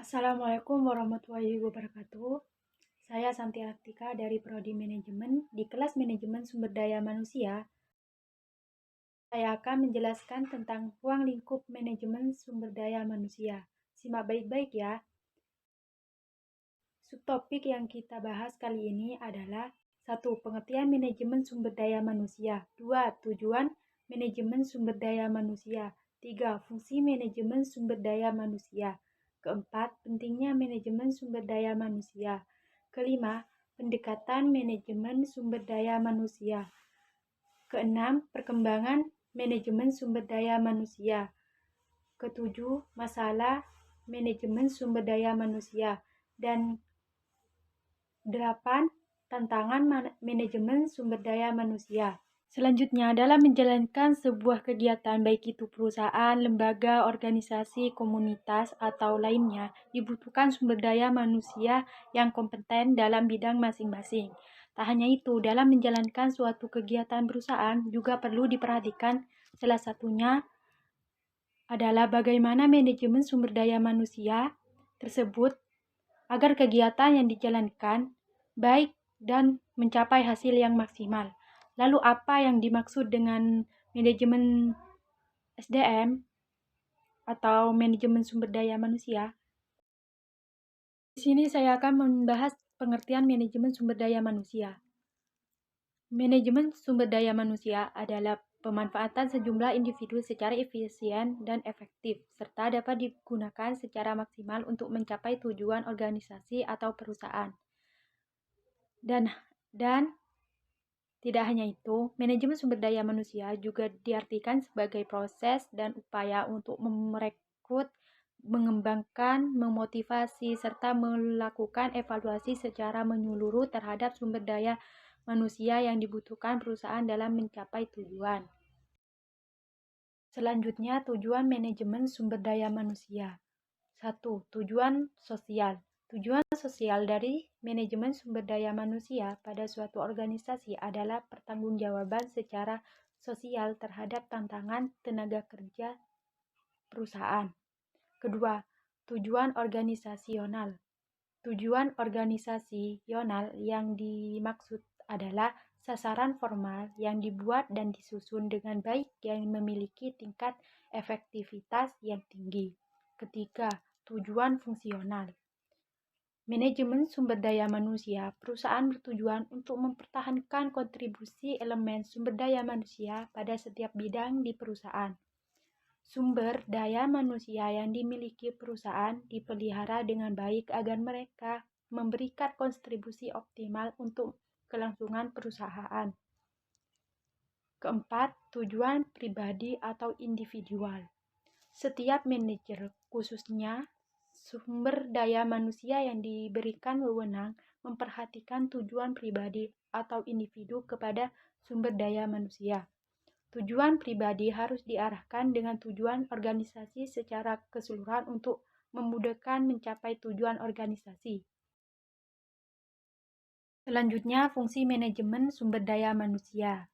Assalamualaikum warahmatullahi wabarakatuh. Saya Santi Aktika dari Prodi Manajemen di kelas Manajemen Sumber Daya Manusia. Saya akan menjelaskan tentang ruang lingkup manajemen sumber daya manusia. Simak baik-baik ya. Subtopik yang kita bahas kali ini adalah 1. Pengertian manajemen sumber daya manusia. 2. Tujuan manajemen sumber daya manusia. 3. Fungsi manajemen sumber daya manusia. Keempat, pentingnya manajemen sumber daya manusia. Kelima, pendekatan manajemen sumber daya manusia. Keenam, perkembangan manajemen sumber daya manusia. Ketujuh, masalah manajemen sumber daya manusia. Dan 8. Tantangan manajemen sumber daya manusia. Selanjutnya, dalam menjalankan sebuah kegiatan, baik itu perusahaan, lembaga, organisasi, komunitas, atau lainnya, dibutuhkan sumber daya manusia yang kompeten dalam bidang masing-masing. Tak hanya itu, dalam menjalankan suatu kegiatan perusahaan juga perlu diperhatikan salah satunya adalah bagaimana manajemen sumber daya manusia tersebut agar kegiatan yang dijalankan baik dan mencapai hasil yang maksimal. Lalu apa yang dimaksud dengan manajemen SDM atau manajemen sumber daya manusia? Di sini saya akan membahas pengertian manajemen sumber daya manusia. Manajemen sumber daya manusia adalah pemanfaatan sejumlah individu secara efisien dan efektif, serta dapat digunakan secara maksimal untuk mencapai tujuan organisasi atau perusahaan. Dan tidak hanya itu, manajemen sumber daya manusia juga diartikan sebagai proses dan upaya untuk merekrut, mengembangkan, memotivasi, serta melakukan evaluasi secara menyeluruh terhadap sumber daya manusia yang dibutuhkan perusahaan dalam mencapai tujuan. Selanjutnya, tujuan manajemen sumber daya manusia. 1. Tujuan sosial. Tujuan sosial dari manajemen sumber daya manusia pada suatu organisasi adalah pertanggungjawaban secara sosial terhadap tantangan tenaga kerja perusahaan. Kedua, tujuan organisasional. Tujuan organisasional yang dimaksud adalah sasaran formal yang dibuat dan disusun dengan baik yang memiliki tingkat efektivitas yang tinggi. Ketiga, tujuan fungsional. Manajemen sumber daya manusia, perusahaan bertujuan untuk mempertahankan kontribusi elemen sumber daya manusia pada setiap bidang di perusahaan. Sumber daya manusia yang dimiliki perusahaan dipelihara dengan baik agar mereka memberikan kontribusi optimal untuk kelangsungan perusahaan. Keempat, tujuan pribadi atau individual. Setiap manajer, khususnya sumber daya manusia yang diberikan wewenang memperhatikan tujuan pribadi atau individu kepada sumber daya manusia. Tujuan pribadi harus diarahkan dengan tujuan organisasi secara keseluruhan untuk memudahkan mencapai tujuan organisasi. Selanjutnya, fungsi manajemen sumber daya manusia.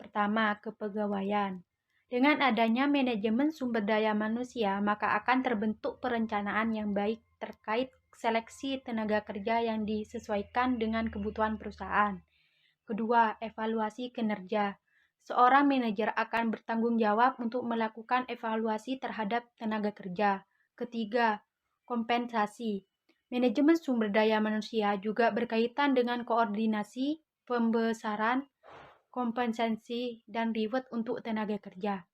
Pertama, kepegawaian. Dengan adanya manajemen sumber daya manusia, maka akan terbentuk perencanaan yang baik terkait seleksi tenaga kerja yang disesuaikan dengan kebutuhan perusahaan. Kedua, evaluasi kinerja. Seorang manajer akan bertanggung jawab untuk melakukan evaluasi terhadap tenaga kerja. Ketiga, kompensasi. Manajemen sumber daya manusia juga berkaitan dengan koordinasi, pembesaran, kompensasi, dan reward untuk tenaga kerja.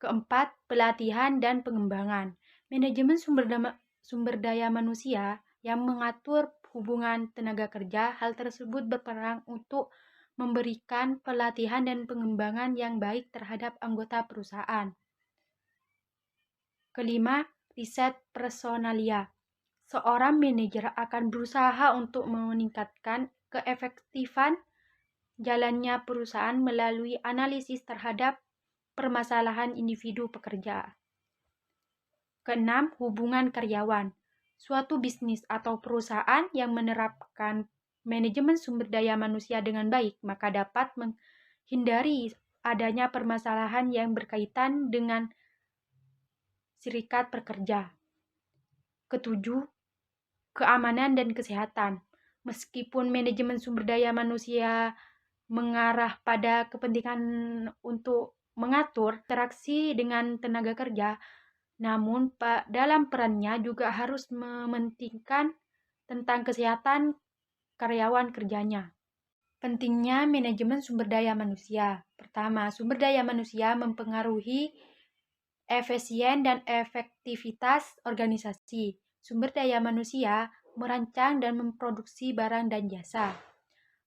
Keempat, pelatihan dan pengembangan. Manajemen sumber daya manusia yang mengatur hubungan tenaga kerja, hal tersebut berperan untuk memberikan pelatihan dan pengembangan yang baik terhadap anggota perusahaan. Kelima, riset personalia. Seorang manajer akan berusaha untuk meningkatkan keefektifan jalannya perusahaan melalui analisis terhadap permasalahan individu pekerja. Keenam, hubungan karyawan. Suatu bisnis atau perusahaan yang menerapkan manajemen sumber daya manusia dengan baik, maka dapat menghindari adanya permasalahan yang berkaitan dengan serikat pekerja. Ketujuh, keamanan dan kesehatan. Meskipun manajemen sumber daya manusia mengarah pada kepentingan untuk mengatur interaksi dengan tenaga kerja, namun dalam perannya juga harus mementingkan tentang kesehatan karyawan kerjanya. Pentingnya manajemen sumber daya manusia. Pertama, sumber daya manusia mempengaruhi efisien dan efektivitas organisasi. Sumber daya manusia merancang dan memproduksi barang dan jasa,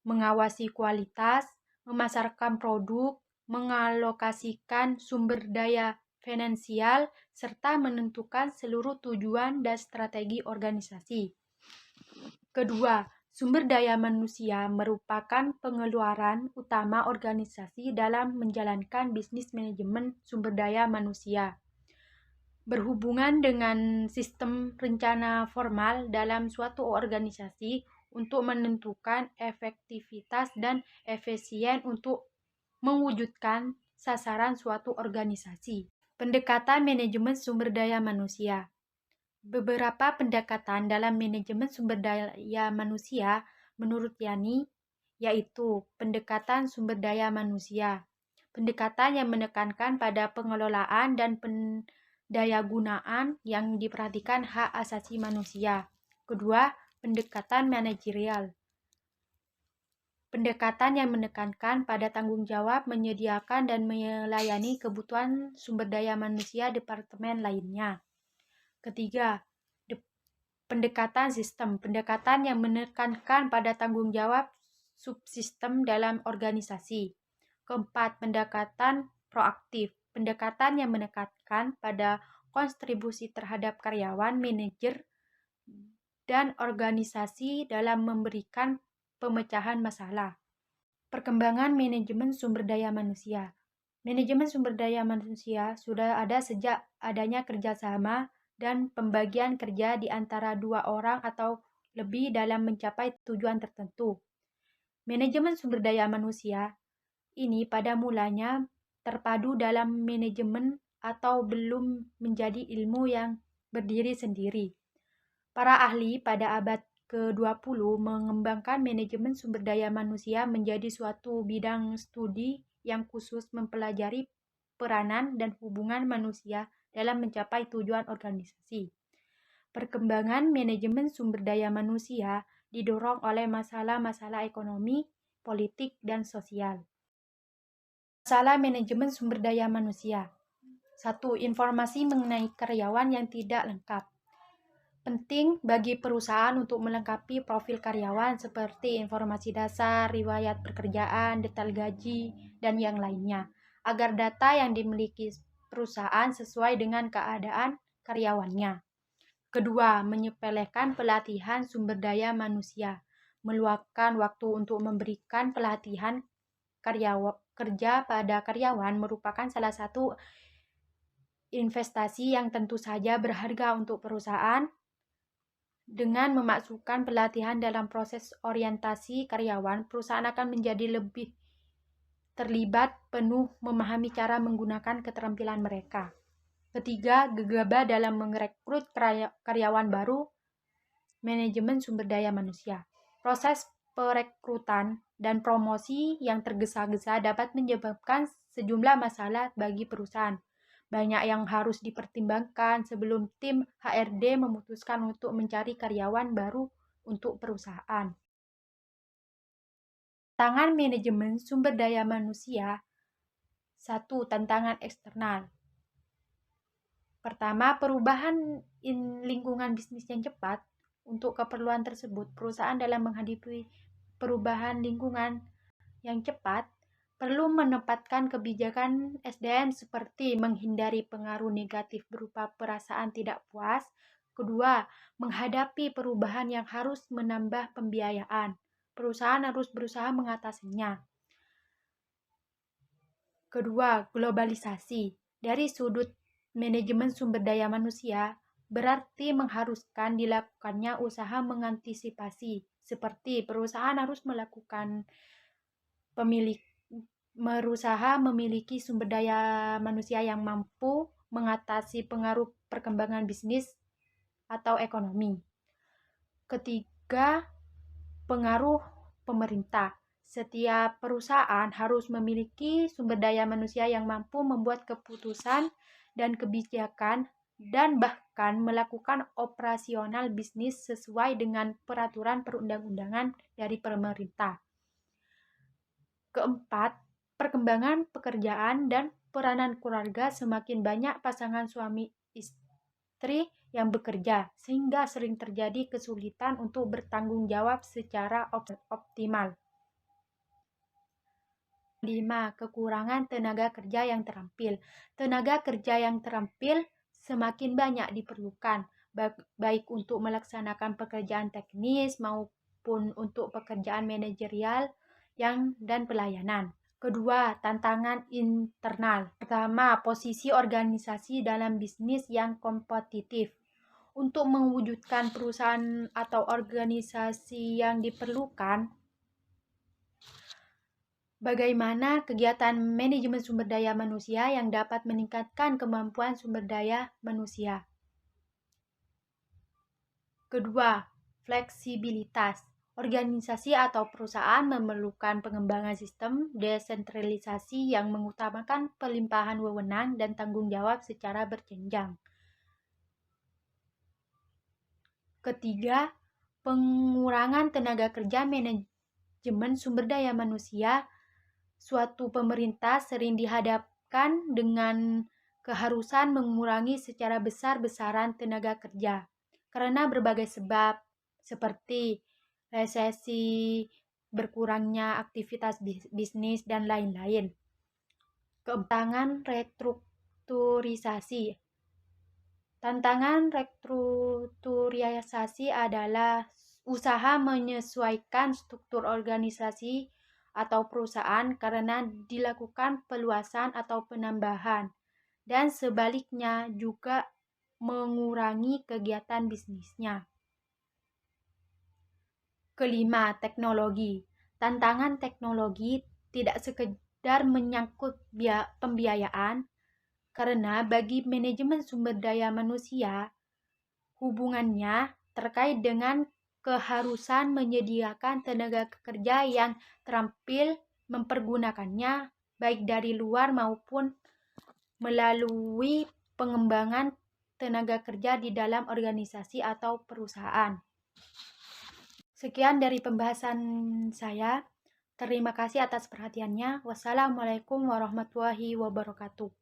mengawasi kualitas, memasarkan produk, mengalokasikan sumber daya finansial, serta menentukan seluruh tujuan dan strategi organisasi. Kedua, sumber daya manusia merupakan pengeluaran utama organisasi dalam menjalankan bisnis manajemen sumber daya manusia. Berhubungan dengan sistem rencana formal dalam suatu organisasi untuk menentukan efektivitas dan efisien untuk mewujudkan sasaran suatu organisasi. Pendekatan manajemen sumber daya manusia. Beberapa pendekatan dalam manajemen sumber daya manusia menurut Yani yaitu pendekatan sumber daya manusia. Pendekatan yang menekankan pada pengelolaan dan pendayagunaan yang diperhatikan hak asasi manusia. Kedua, pendekatan manajerial. Pendekatan yang menekankan pada tanggung jawab menyediakan dan melayani kebutuhan sumber daya manusia departemen lainnya. Ketiga, pendekatan sistem. Pendekatan yang menekankan pada tanggung jawab subsistem dalam organisasi. Keempat, pendekatan proaktif. Pendekatan yang menekankan pada kontribusi terhadap karyawan, manajer, dan organisasi dalam memberikan pemecahan masalah. Perkembangan manajemen sumber daya manusia. Manajemen sumber daya manusia sudah ada sejak adanya kerjasama dan pembagian kerja di antara dua orang atau lebih dalam mencapai tujuan tertentu. Manajemen sumber daya manusia ini pada mulanya terpadu dalam manajemen atau belum menjadi ilmu yang berdiri sendiri. Para ahli pada abad ke-20 mengembangkan manajemen sumber daya manusia menjadi suatu bidang studi yang khusus mempelajari peranan dan hubungan manusia dalam mencapai tujuan organisasi. Perkembangan manajemen sumber daya manusia didorong oleh masalah-masalah ekonomi, politik, dan sosial. Masalah manajemen sumber daya manusia. 1. Informasi mengenai karyawan yang tidak lengkap. Penting bagi perusahaan untuk melengkapi profil karyawan seperti informasi dasar, riwayat pekerjaan, detail gaji, dan yang lainnya, agar data yang dimiliki perusahaan sesuai dengan keadaan karyawannya. Kedua, menyepelekan pelatihan sumber daya manusia. Meluangkan waktu untuk memberikan pelatihan kerja pada karyawan merupakan salah satu investasi yang tentu saja berharga untuk perusahaan. Dengan memasukkan pelatihan dalam proses orientasi karyawan, perusahaan akan menjadi lebih terlibat penuh memahami cara menggunakan keterampilan mereka. Ketiga, gegabah dalam merekrut karyawan baru, manajemen sumber daya manusia. Proses perekrutan dan promosi yang tergesa-gesa dapat menyebabkan sejumlah masalah bagi perusahaan. Banyak yang harus dipertimbangkan sebelum tim HRD memutuskan untuk mencari karyawan baru untuk perusahaan. Tantangan manajemen sumber daya manusia. 1. Tantangan eksternal. Pertama, perubahan lingkungan bisnis yang cepat. Untuk keperluan tersebut, perusahaan dalam menghadapi perubahan lingkungan yang cepat perlu menempatkan kebijakan SDM seperti menghindari pengaruh negatif berupa perasaan tidak puas. Kedua, menghadapi perubahan yang harus menambah pembiayaan. Perusahaan harus berusaha mengatasinya. Kedua, globalisasi. Dari sudut manajemen sumber daya manusia, berarti mengharuskan dilakukannya usaha mengantisipasi, seperti perusahaan harus melakukan berusaha memiliki sumber daya manusia yang mampu mengatasi pengaruh perkembangan bisnis atau ekonomi. Ketiga, pengaruh pemerintah. Setiap perusahaan harus memiliki sumber daya manusia yang mampu membuat keputusan dan kebijakan dan bahkan melakukan operasional bisnis sesuai dengan peraturan perundang-undangan dari pemerintah. Keempat, perkembangan pekerjaan dan peranan keluarga. Semakin banyak pasangan suami istri yang bekerja, sehingga sering terjadi kesulitan untuk bertanggung jawab secara optimal. 5. Kekurangan tenaga kerja yang terampil. Tenaga kerja yang terampil semakin banyak diperlukan, baik untuk melaksanakan pekerjaan teknis maupun untuk pekerjaan manajerial dan pelayanan. Kedua, tantangan internal. Pertama, posisi organisasi dalam bisnis yang kompetitif. Untuk mewujudkan perusahaan atau organisasi yang diperlukan, bagaimana kegiatan manajemen sumber daya manusia yang dapat meningkatkan kemampuan sumber daya manusia. Kedua, fleksibilitas. Organisasi atau perusahaan memerlukan pengembangan sistem desentralisasi yang mengutamakan pelimpahan wewenang dan tanggung jawab secara berjenjang. Ketiga, pengurangan tenaga kerja manajemen sumber daya manusia. Suatu pemerintah sering dihadapkan dengan keharusan mengurangi secara besar-besaran tenaga kerja karena berbagai sebab seperti resesi, berkurangnya aktivitas bisnis, dan lain-lain. Tantangan restrukturisasi. Tantangan restrukturisasi adalah usaha menyesuaikan struktur organisasi atau perusahaan karena dilakukan peluasan atau penambahan, dan sebaliknya juga mengurangi kegiatan bisnisnya. Kelima, teknologi. Tantangan teknologi tidak sekedar menyangkut pembiayaan, karena bagi manajemen sumber daya manusia, hubungannya terkait dengan keharusan menyediakan tenaga kerja yang terampil mempergunakannya baik dari luar maupun melalui pengembangan tenaga kerja di dalam organisasi atau perusahaan. Sekian dari pembahasan saya. Terima kasih atas perhatiannya. Wassalamualaikum warahmatullahi wabarakatuh.